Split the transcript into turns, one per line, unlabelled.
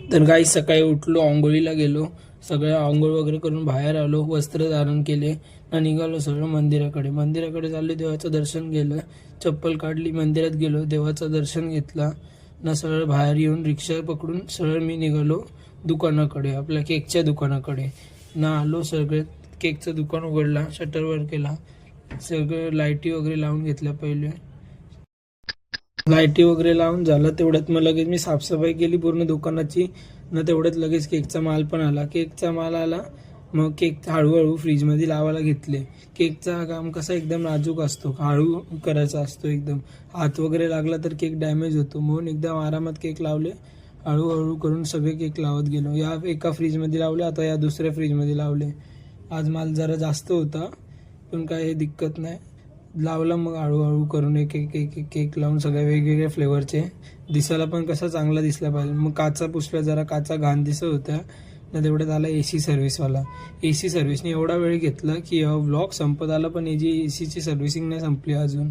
तर काही सकाळी उठलो, आंघोळीला गेलो, सगळं आंघोळ वगैरे करून बाहेर आलो, वस्त्र धारण केले ना निघालो सरळ मंदिराकडे चाललो. देवाचं दर्शन केलं, चप्पल काढली, मंदिरात गेलो, देवाचं दर्शन घेतला ना सरळ बाहेर येऊन रिक्षा पकडून सरळ मी निघालो दुकानाकडे, आपल्या केकच्या दुकानाकडे ना आलो. सगळे केकचं दुकान उघडला, शटरवर केला, सगळं लाईटी वगैरे लावून घेतल्या. पहिले लाईटी वगैरे लावून झालं, तेवढ्यात मग लगेच मी साफसफाई केली पूर्ण दुकानाची ना. तेवढ्यात लगेच केकचा माल पण आला. केकचा माल आला, मग केक हळूहळू फ्रीजमध्ये लावायला घेतले. केकचा काम कसा एकदम नाजूक असतो, हळू करायचा असतो एकदम. हात वगैरे लागला तर केक डॅमेज होतो, म्हणून एकदम आरामात केक लावले. हळूहळू करून सगळे केक लावत गेलो. या एका फ्रीजमध्ये लावले, आता या दुसऱ्या फ्रीजमध्ये लावले. आज माल जरा जास्त होता, पण काही दिक्कत नाही. लावला मग हळूहळू करून एक एक एक एक केक लावून सगळ्या वेगवेगळ्या फ्लेवरचे. दिसायला पण कसा चांगला दिसला पाहिजे. मग काचा पुसल्या, जरा काचा घाण दिसत होत्या ना. तेवढ्यात आला AC सर्व्हिसवाला. AC सर्व्हिसने एवढा वेळ घेतला की व्लॉग संपत आला, पण याची AC ची सर्व्हिसिंग नाही संपली अजून.